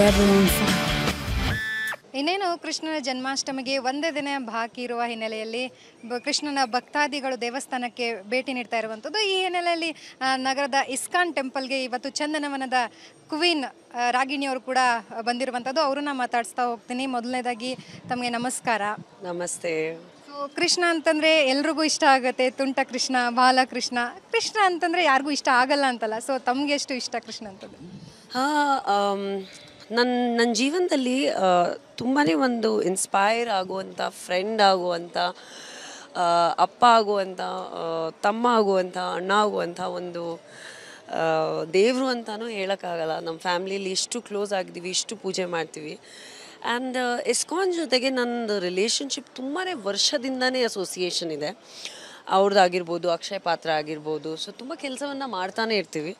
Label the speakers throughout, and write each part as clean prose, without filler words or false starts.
Speaker 1: everyone's side.
Speaker 2: ಇನ್ನೇನು ಕೃಷ್ಣನ ಜನ್ಮಾಷ್ಟಮಿಗೆ ಒಂದೇ ದಿನ ಬಾಕಿ ಇರುವ ಹಿನ್ನೆಲೆಯಲ್ಲಿ ಕೃಷ್ಣನ ಭಕ್ತಾದಿಗಳು ದೇವಸ್ಥಾನಕ್ಕೆ ಭೇಟಿ ನೀಡ್ತಾ ಇರುವಂಥದ್ದು. ಈ ಹಿನ್ನೆಲೆಯಲ್ಲಿ ನಗರದ ಇಸ್ಕಾನ್ ಟೆಂಪಲ್ಗೆ ಇವತ್ತು ಚಂದನವನದ ಕ್ವೀನ್ ರಾಗಿಣಿಯವರು ಕೂಡ ಬಂದಿರುವಂಥದ್ದು. ಅವ್ರನ್ನ ಮಾತಾಡಿಸ್ತಾ ಹೋಗ್ತೀನಿ. ಮೊದಲನೇದಾಗಿ ತಮಗೆ ನಮಸ್ಕಾರ.
Speaker 3: ನಮಸ್ತೆ.
Speaker 2: ಸೊ ಕೃಷ್ಣ ಅಂತಂದರೆ ಎಲ್ರಿಗೂ ಇಷ್ಟ ಆಗುತ್ತೆ. ತುಂಟ ಕೃಷ್ಣ, ಬಾಲಕೃಷ್ಣ. ಕೃಷ್ಣ ಅಂತಂದರೆ ಯಾರಿಗೂ ಇಷ್ಟ ಆಗಲ್ಲ ಅಂತಲ್ಲ. ಸೊ ತಮಗೆ ಎಷ್ಟು ಇಷ್ಟ ಕೃಷ್ಣ ಅಂತದ್ದು?
Speaker 3: ನನ್ನ ಜೀವನದಲ್ಲಿ ತುಂಬಾ ಒಂದು ಇನ್ಸ್ಪೈರ್ ಆಗುವಂಥ, ಫ್ರೆಂಡ್ ಆಗುವಂಥ, ಅಪ್ಪ ಆಗುವಂಥ, ತಮ್ಮ ಆಗುವಂಥ, ಅಣ್ಣ ಆಗುವಂಥ ಒಂದು ದೇವರು ಅಂತಲೂ ಹೇಳೋಕ್ಕಾಗಲ್ಲ. ನಮ್ಮ ಫ್ಯಾಮ್ಲಿಯಲ್ಲಿ ಇಷ್ಟು ಕ್ಲೋಸ್ ಆಗಿದ್ದೀವಿ, ಇಷ್ಟು ಪೂಜೆ ಮಾಡ್ತೀವಿ. ಆ್ಯಂಡ್ ಇಸ್ಕಾನ್ ಜೊತೆಗೆ ನನ್ನದು ರಿಲೇಷನ್ಶಿಪ್ ತುಂಬಾ ವರ್ಷದಿಂದನೇ ಅಸೋಸಿಯೇಷನ್ ಇದೆ. ಅವ್ರದ್ದಾಗಿರ್ಬೋದು, ಅಕ್ಷಯ ಪಾತ್ರ ಆಗಿರ್ಬೋದು. ಸೊ ತುಂಬ ಕೆಲಸವನ್ನು ಮಾಡ್ತಾನೆ ಇರ್ತೀವಿ.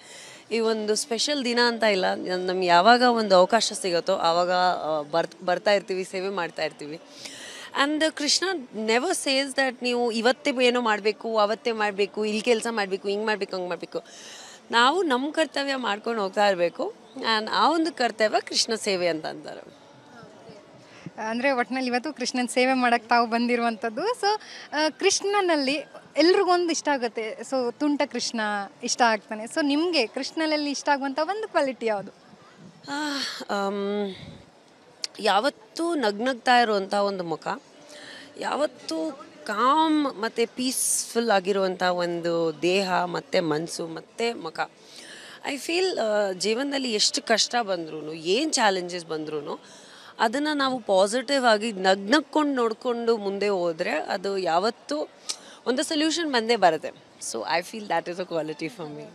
Speaker 3: ಈ ಒಂದು ಸ್ಪೆಷಲ್ ದಿನ ಅಂತ ಇಲ್ಲ, ನಮ್ಗೆ ಯಾವಾಗ ಒಂದು ಅವಕಾಶ ಸಿಗುತ್ತೋ ಆವಾಗ ಬರ್ತಾ ಇರ್ತೀವಿ, ಸೇವೆ ಮಾಡ್ತಾ ಇರ್ತೀವಿ. And Krishna never says that ನೀವು ಇವತ್ತೇ ಏನೋ ಮಾಡಬೇಕು, ಅವತ್ತೇ ಮಾಡಬೇಕು, ಇಲ್ಲಿ ಕೆಲಸ ಮಾಡಬೇಕು, ಹಿಂಗೆ ಮಾಡಬೇಕು, ಹಂಗೆ ಮಾಡಬೇಕು. ನಾವು ನಮ್ಮ ಕರ್ತವ್ಯ ಮಾಡ್ಕೊಂಡು ಹೋಗ್ತಾ ಇರಬೇಕು. ಆ್ಯಂಡ್ ಆ ಒಂದು ಕರ್ತವ್ಯ ಕೃಷ್ಣ ಸೇವೆ ಅಂತ ಅಂತಾರೆ.
Speaker 2: ಅಂದರೆ ಒಟ್ಟಿನಲ್ಲಿ ಇವತ್ತು ಕೃಷ್ಣನ ಸೇವೆ ಮಾಡೋಕ್ಕೆ ತಾವು ಬಂದಿರುವಂಥದ್ದು. ಸೊ ಕೃಷ್ಣನಲ್ಲಿ ಎಲ್ರಿಗೊಂದು ಇಷ್ಟ ಆಗುತ್ತೆ. ಸೊ ತುಂಟ ಕೃಷ್ಣ ಇಷ್ಟ ಆಗ್ತಾನೆ. ಸೊ ನಿಮಗೆ ಕೃಷ್ಣನಲ್ಲಿ ಇಷ್ಟ ಆಗುವಂಥ ಒಂದು ಕ್ವಾಲಿಟಿ ಯಾವುದು?
Speaker 3: ಯಾವತ್ತೂ ನಗ್ನಗ್ತಾ ಇರುವಂಥ ಒಂದು ಮುಖ, ಯಾವತ್ತೂ ಕಾಮ್ ಮತ್ತು ಪೀಸ್ಫುಲ್ ಆಗಿರುವಂಥ ಒಂದು ದೇಹ ಮತ್ತು ಮನಸ್ಸು ಮತ್ತು ಮುಖ. ಐ ಫೀಲ್ ಜೀವನದಲ್ಲಿ ಎಷ್ಟು ಕಷ್ಟ ಬಂದ್ರೂ, ಏನು ಚಾಲೆಂಜಸ್ ಬಂದ್ರೂ ಅದನ್ನು ನಾವು ಪಾಸಿಟಿವ್ ಆಗಿ ನಗ್ನಕ್ಕೊಂಡು ನೋಡಿಕೊಂಡು ಮುಂದೆ ಹೋದರೆ ಅದು ಯಾವತ್ತೂ ಒಂದು ಸೊಲ್ಯೂಷನ್ ಬಂದೇ ಬರುತ್ತೆ. So I feel that is a quality for me.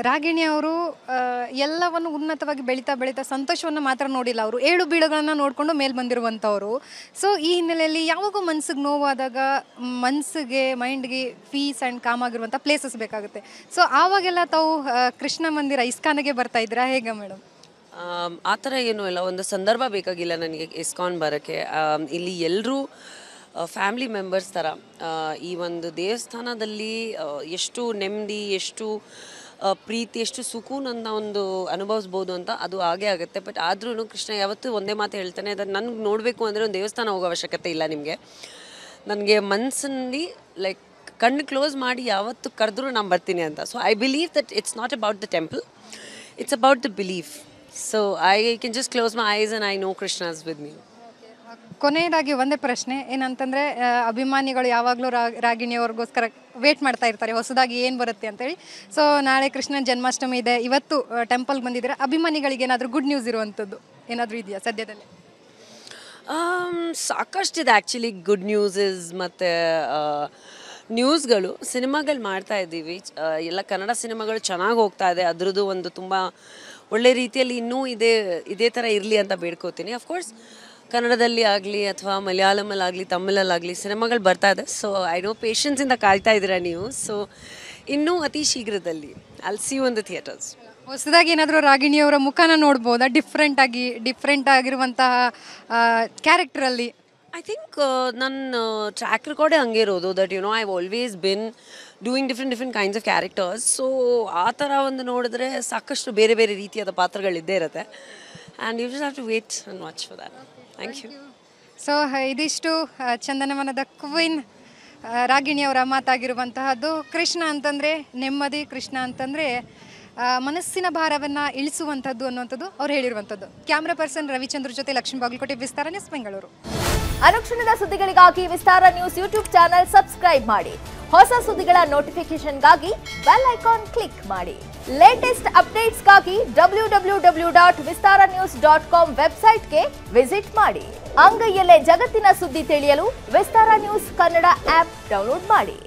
Speaker 2: Ragini ಅವರು ಎಲ್ಲವನ್ನು ಉನ್ನತವಾಗಿ ಬೆಳೀತಾ ಬೆಳೀತಾ ಸಂತೋಷವನ್ನು ಮಾತ್ರ ನೋಡಿಲ್ಲ. ಅವರು ಏಳು ಬೀಳುಗಳನ್ನು ನೋಡಿಕೊಂಡು ಮೇಲೆ ಬಂದಿರುವಂಥವ್ರು. ಸೊ ಈ ಹಿನ್ನೆಲೆಯಲ್ಲಿ ಯಾವಾಗೂ ಮನ್ಸಿಗೆ ನೋವಾದಾಗ ಮನಸ್ಸಿಗೆ, ಮೈಂಡ್ಗೆ ಪೀಸ್ ಆ್ಯಂಡ್ ಕಾಮ್ ಆಗಿರುವಂಥ ಪ್ಲೇಸಸ್ ಬೇಕಾಗುತ್ತೆ. ಸೊ ಆವಾಗೆಲ್ಲ ತಾವು ಕೃಷ್ಣ ಮಂದಿರ ಇಸ್ಕಾನ್ಗೆ ಬರ್ತಾ ಇದ್ದೀರಾ, ಹೇಗೆ ಮೇಡಮ್?
Speaker 3: ಆ ಥರ ಏನೂ ಇಲ್ಲ, ಒಂದು ಸಂದರ್ಭ ಬೇಕಾಗಿಲ್ಲ ನನಗೆ ಇಸ್ಕಾನ್ ಬರೋಕ್ಕೆ. ಇಲ್ಲಿ ಎಲ್ಲರೂ ಫ್ಯಾಮ್ಲಿ ಮೆಂಬರ್ಸ್ ಥರ. ಈ ಒಂದು ದೇವಸ್ಥಾನದಲ್ಲಿ ಎಷ್ಟು ನೆಮ್ಮದಿ, ಎಷ್ಟು ಪ್ರೀತಿ, ಎಷ್ಟು ಸುಕೂನ್ ಅಂತ ಒಂದು ಅನುಭವಿಸ್ಬೋದು ಅಂತ ಅದು ಹಾಗೇ ಆಗುತ್ತೆ. ಬಟ್ ಆದ್ರೂ ಕೃಷ್ಣ ಯಾವತ್ತೂ ಒಂದೇ ಮಾತು ಹೇಳ್ತಾನೆ, ಅದನ್ನು ನನಗೆ ನೋಡಬೇಕು ಅಂದರೆ ಒಂದು ದೇವಸ್ಥಾನ ಹೋಗೋ ಅವಶ್ಯಕತೆ ಇಲ್ಲ ನಿಮಗೆ. ನನಗೆ ಮನಸ್ಸಲ್ಲಿ ಲೈಕ್ ಕಣ್ಣು ಕ್ಲೋಸ್ ಮಾಡಿ ಯಾವತ್ತು ಕರೆದ್ರೂ ನಾನು ಬರ್ತೀನಿ ಅಂತ. So I believe that it's not about the temple, it's about the belief. So I can just close my eyes and I know Krishna is with me.
Speaker 2: ಕೊನೆಯದಾಗಿ ಒಂದೇ ಪ್ರಶ್ನೆ ಏನಂತಂದರೆ, ಅಭಿಮಾನಿಗಳು ಯಾವಾಗಲೂ ರಾಗಿಣಿಯವ್ರಿಗೋಸ್ಕರ ವೇಟ್ ಮಾಡ್ತಾ ಇರ್ತಾರೆ ಹೊಸದಾಗಿ ಏನು ಬರುತ್ತೆ ಅಂತೇಳಿ. ಸೊ ನಾಳೆ ಕೃಷ್ಣನ ಜನ್ಮಾಷ್ಟಮಿ ಇದೆ, ಇವತ್ತು ಟೆಂಪಲ್ಗೆ ಬಂದಿದ್ದಾರೆ. ಅಭಿಮಾನಿಗಳಿಗೆ ಏನಾದರೂ ಗುಡ್ ನ್ಯೂಸ್ ಇರುವಂಥದ್ದು ಏನಾದರೂ ಇದೆಯಾ ಸದ್ಯದಲ್ಲೇ?
Speaker 3: ಸಾಕಷ್ಟಿದೆ ಆ್ಯಕ್ಚುಲಿ ಗುಡ್ ನ್ಯೂಸಸ್ ಮತ್ತು ನ್ಯೂಸ್ಗಳು. ಸಿನಿಮಾಗಳು ಮಾಡ್ತಾ ಇದ್ದೀವಿ, ಎಲ್ಲ ಕನ್ನಡ ಸಿನಿಮಾಗಳು ಚೆನ್ನಾಗಿ ಹೋಗ್ತಾ ಇದೆ. ಅದರದ್ದು ಒಂದು ತುಂಬ ಒಳ್ಳೆ ರೀತಿಯಲ್ಲಿ ಇನ್ನೂ ಇದೇ ಥರ ಇರಲಿ ಅಂತ ಬೇಡ್ಕೋತೀನಿ. ಅಫ್ಕೋರ್ಸ್ ಕನ್ನಡದಲ್ಲಿ ಆಗಲಿ ಅಥವಾ ಮಲಯಾಳಮಲ್ಲಾಗಲಿ ತಮಿಳಲ್ಲಾಗಲಿ ಸಿನಿಮಾಗಳು ಬರ್ತಾ ಇದೆ. ಸೊ ಐ ನೋ ಪೇಷನ್ಸಿಂದ ಕಾಯ್ತಾ ಇದ್ದೀರಾ ನೀವು. ಸೊ ಇನ್ನೂ ಅತಿ ಶೀಘ್ರದಲ್ಲಿ ಅಲ್ಲಿ ಸಿ ಒಂದು ಥಿಯೇಟರ್ಸ್.
Speaker 2: ಹೊಸದಾಗಿ ಏನಾದರೂ ರಾಗಿಣಿಯವರ ಮುಖನ ನೋಡ್ಬೋದಾ ಡಿಫ್ರೆಂಟ್ ಆಗಿರುವಂತಹ ಕ್ಯಾರೆಕ್ಟ್ರಲ್ಲಿ?
Speaker 3: ಐ ಥಿಂಕ್ ನನ್ನ ಟ್ರ್ಯಾಕ್ ರೆಕಾರ್ಡೇ ಹಂಗೆ ಇರೋದು. That you know I always been doing different kinds of characters. So ಆ ಥರ ಒಂದು ನೋಡಿದ್ರೆ ಸಾಕಷ್ಟು ಬೇರೆ ಬೇರೆ ರೀತಿಯಾದ ಪಾತ್ರಗಳಿದ್ದೇ ಇರುತ್ತೆ. And you just have to wait and watch for that. Thank you.
Speaker 2: So ಇದಿಷ್ಟು ಚಂದನವನದ ಕ್ವೀನ್ ರಾಗಿಣಿಯವರ ಮಾತಾಗಿರುವಂತಹದ್ದು. ಕೃಷ್ಣ ಅಂತಂದರೆ ನೆಮ್ಮದಿ, ಕೃಷ್ಣ ಅಂತಂದರೆ ಮನಸ್ಸಿನ ಭಾರವನ್ನು ಇಳಿಸುವಂಥದ್ದು ಅನ್ನುವಂಥದ್ದು ಅವ್ರು ಹೇಳಿರುವಂಥದ್ದು. ಕ್ಯಾಮ್ರಾ ಪರ್ಸನ್ ರವಿಚಂದ್ರ ಜೊತೆ ಲಕ್ಷ್ಮೀ ಬಾಗಲಕೋಟೆ, ವಿಸ್ತಾರ ನ್ಯೂಸ್, ಬೆಂಗಳೂರು.
Speaker 4: ಅನುಕ್ಷಣದ ಸುದ್ದಿಗಳಿಗಾಗಿ ವಿಸ್ತಾರ ನ್ಯೂಸ್ ಯೂಟ್ಯೂಬ್ ಚಾನೆಲ್ ಸಬ್ಸ್ಕ್ರೈಬ್ ಮಾಡಿ. ಹೊಸ ಸುದ್ದಿಗಳ ನೋಟಿಫಿಕೇಶನ್ಗಾಗಿ ಬೆಲ್ ಐಕಾನ್ ಕ್ಲಿಕ್ ಮಾಡಿ. ಲೇಟೆಸ್ಟ್ ಅಪ್ಡೇಟ್ಸ್ಗಾಗಿ www.vistaranews.com ವೆಬ್ಸೈಟ್ಗೆ ವಿಸಿಟ್ ಮಾಡಿ. ಅಂಗೈಯಲ್ಲೇ ಜಗತ್ತಿನ ಸುದ್ದಿ ತಿಳಿಯಲು ವಿಸ್ತಾರ ನ್ಯೂಸ್ ಕನ್ನಡ ಆಪ್ ಡೌನ್ಲೋಡ್ ಮಾಡಿ.